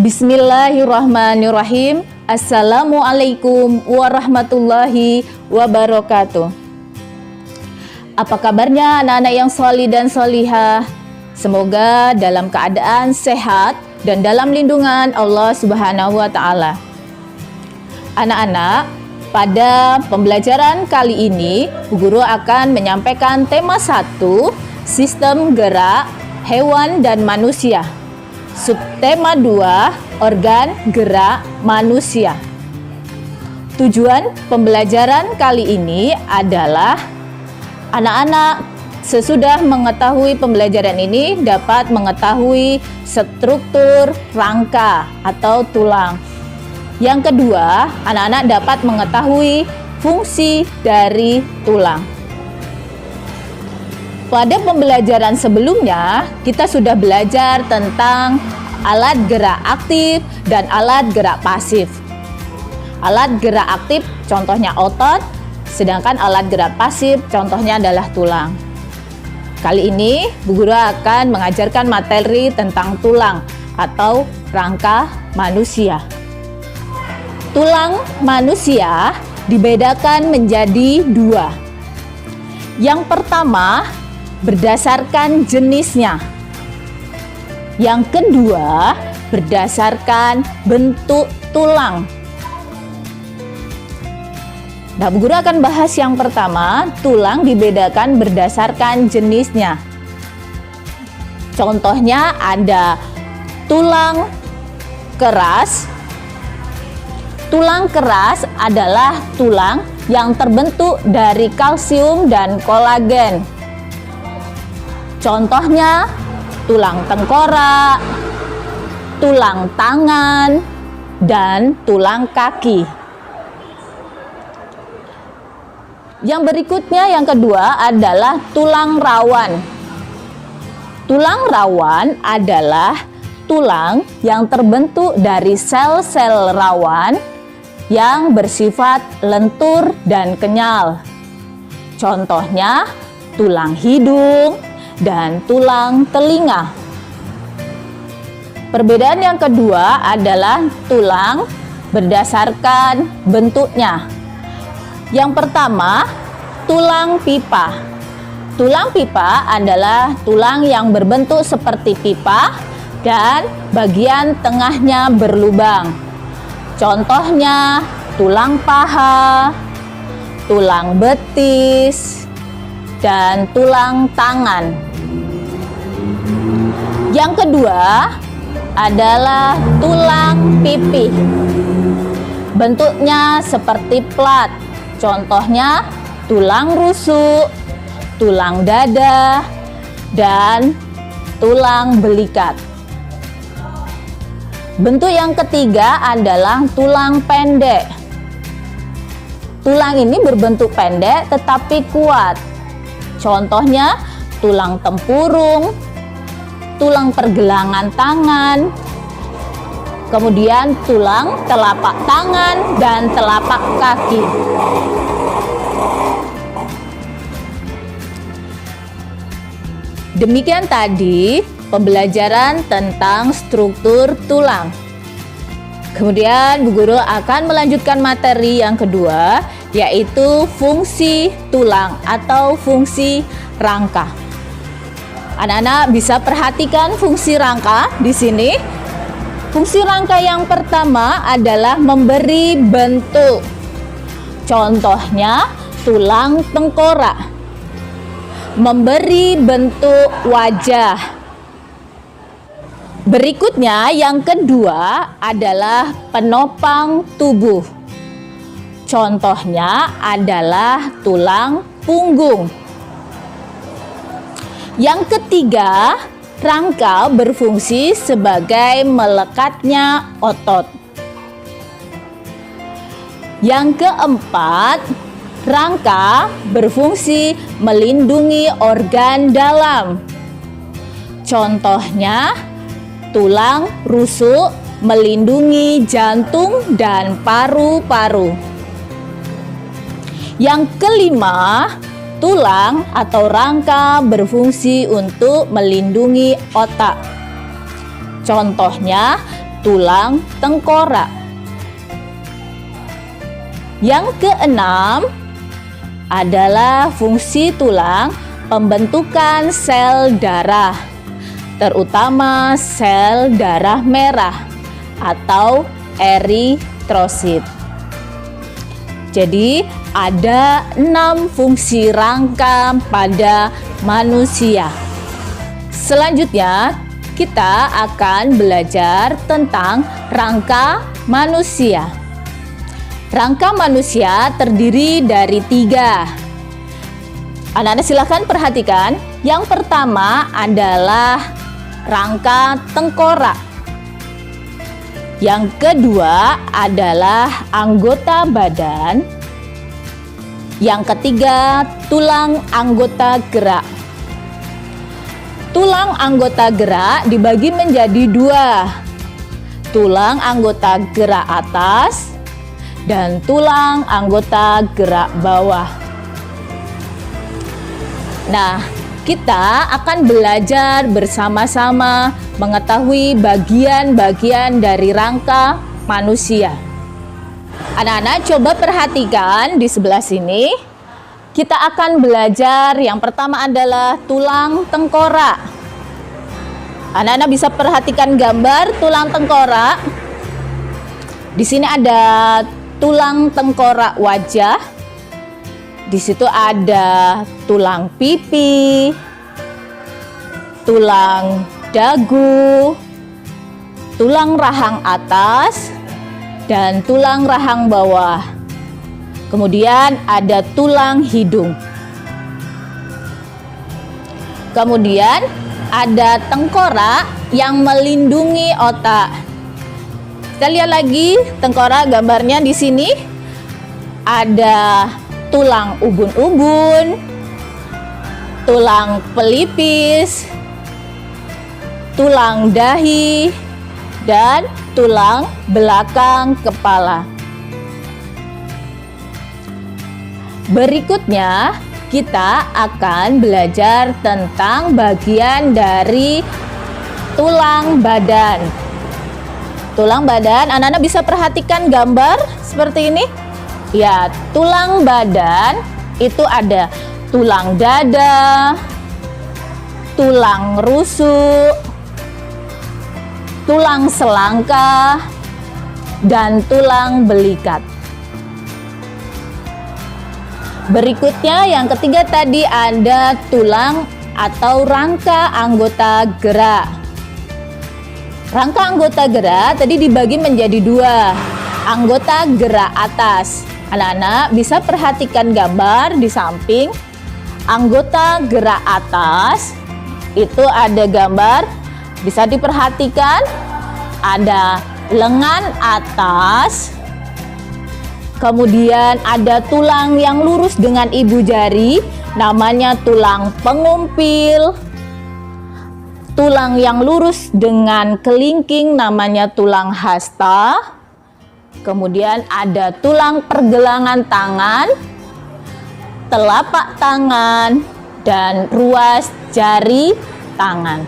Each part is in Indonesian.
Bismillahirrahmanirrahim. Assalamualaikum warahmatullahi wabarakatuh. Apa kabarnya anak-anak yang solih dan solihah? Semoga dalam keadaan sehat dan dalam lindungan Allah Subhanahu wa Ta'ala. Anak-anak, pada pembelajaran kali ini, Bu Guru akan menyampaikan tema 1, sistem gerak hewan dan manusia. Subtema 2, organ gerak manusia. Tujuan pembelajaran kali ini adalah anak-anak sesudah mengetahui pembelajaran ini dapat mengetahui struktur rangka atau tulang. Yang kedua, anak-anak dapat mengetahui fungsi dari tulang. Pada pembelajaran sebelumnya, kita sudah belajar tentang alat gerak aktif dan alat gerak pasif. Alat gerak aktif contohnya otot, sedangkan alat gerak pasif contohnya adalah tulang. Kali ini, Bu Guru akan mengajarkan materi tentang tulang atau rangka manusia. Tulang manusia dibedakan menjadi 2. Yang pertama, berdasarkan jenisnya. Yang kedua, berdasarkan bentuk tulang. Nah, Bu Guru akan bahas yang pertama, tulang dibedakan berdasarkan jenisnya. Contohnya ada tulang keras. Tulang keras adalah tulang yang terbentuk dari kalsium dan kolagen. Contohnya tulang tengkorak, tulang tangan, dan tulang kaki. Yang berikutnya, yang kedua adalah tulang rawan. Tulang rawan adalah tulang yang terbentuk dari sel-sel rawan yang bersifat lentur dan kenyal. Contohnya tulang hidung dan tulang telinga. Perbedaan yang kedua adalah tulang berdasarkan bentuknya. Yang pertama, tulang pipa. Tulang pipa adalah tulang yang berbentuk seperti pipa dan bagian tengahnya berlubang. Contohnya tulang paha, tulang betis, dan tulang tangan. Yang kedua adalah tulang pipi. Bentuknya seperti plat. Contohnya tulang rusuk, tulang dada, dan tulang belikat. Bentuk yang ketiga adalah tulang pendek. Tulang ini berbentuk pendek tetapi kuat. Contohnya tulang tempurung, tulang pergelangan tangan, kemudian tulang telapak tangan dan telapak kaki. Demikian tadi pembelajaran tentang struktur tulang. Kemudian Bu Guru akan melanjutkan materi yang kedua, yaitu fungsi tulang atau fungsi rangka. Anak-anak bisa perhatikan fungsi rangka di sini. Fungsi rangka yang pertama adalah memberi bentuk. Contohnya tulang tengkorak. Memberi bentuk wajah. Berikutnya yang kedua adalah penopang tubuh. Contohnya adalah tulang punggung. Yang ketiga, rangka berfungsi sebagai melekatnya otot. Yang keempat, rangka berfungsi melindungi organ dalam. Contohnya, tulang rusuk melindungi jantung dan paru-paru. Yang kelima, tulang atau rangka berfungsi untuk melindungi otak. Contohnya, tulang tengkorak. Yang keenam adalah fungsi tulang pembentukan sel darah, terutama sel darah merah atau eritrosit. Jadi ada 6 fungsi rangka pada manusia. Selanjutnya kita akan belajar tentang rangka manusia. Rangka manusia terdiri dari 3. Anak-anak silahkan perhatikan. Yang pertama adalah rangka tengkorak. Yang kedua adalah anggota badan. Yang ketiga, tulang anggota gerak. Tulang anggota gerak dibagi menjadi 2. Tulang anggota gerak atas dan tulang anggota gerak bawah. Nah, kita akan belajar bersama-sama mengetahui bagian-bagian dari rangka manusia. Anak-anak coba perhatikan di sebelah sini. Kita akan belajar yang pertama adalah tulang tengkorak. Anak-anak bisa perhatikan gambar tulang tengkorak. Di sini ada tulang tengkorak wajah. Di situ ada tulang pipi, tulang dagu, tulang rahang atas, dan tulang rahang bawah. Kemudian ada tulang hidung. Kemudian ada tengkorak yang melindungi otak. Kita lihat lagi tengkorak gambarnya di sini. Ada tulang ubun-ubun, tulang pelipis, tulang dahi, dan tulang belakang kepala. Berikutnya, kita akan belajar tentang bagian dari tulang badan. Tulang badan, anak-anak bisa perhatikan gambar seperti ini. Ya, tulang badan itu ada tulang dada, tulang rusuk, tulang selangkah, dan tulang belikat. Berikutnya yang ketiga tadi ada tulang atau rangka anggota gerak. Rangka anggota gerak tadi dibagi menjadi 2. Anggota gerak atas. Anak-anak bisa perhatikan gambar di samping. Anggota gerak atas itu ada gambar, bisa diperhatikan ada lengan atas. Kemudian ada tulang yang lurus dengan ibu jari, namanya tulang pengumpil. Tulang yang lurus dengan kelingking namanya tulang hasta. Kemudian ada tulang pergelangan tangan, telapak tangan, dan ruas jari tangan.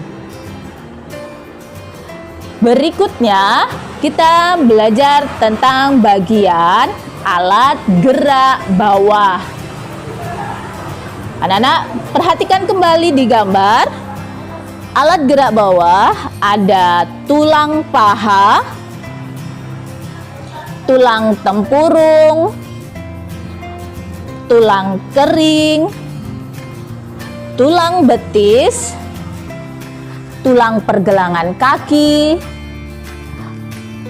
Berikutnya kita belajar tentang bagian alat gerak bawah. Anak-anak perhatikan kembali di gambar. Alat gerak bawah ada tulang paha, tulang tempurung, tulang kering, tulang betis, tulang pergelangan kaki,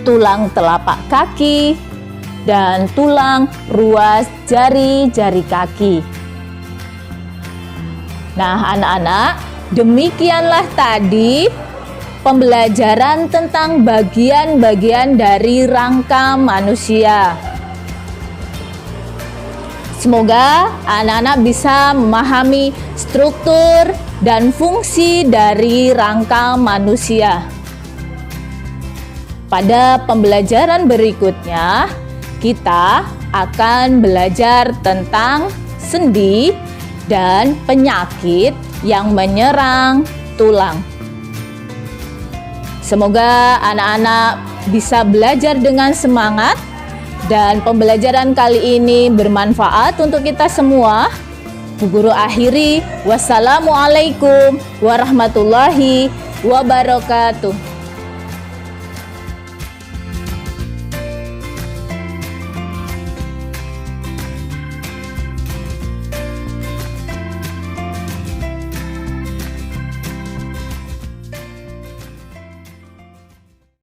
tulang telapak kaki, dan tulang ruas jari-jari kaki. Nah, anak-anak, demikianlah tadi pembelajaran tentang bagian-bagian dari rangka manusia. Semoga anak-anak bisa memahami struktur dan fungsi dari rangka manusia. Pada pembelajaran berikutnya, kita akan belajar tentang sendi dan penyakit yang menyerang tulang. Semoga anak-anak bisa belajar dengan semangat dan pembelajaran kali ini bermanfaat untuk kita semua. Bu Guru akhiri, wassalamualaikum warahmatullahi wabarakatuh.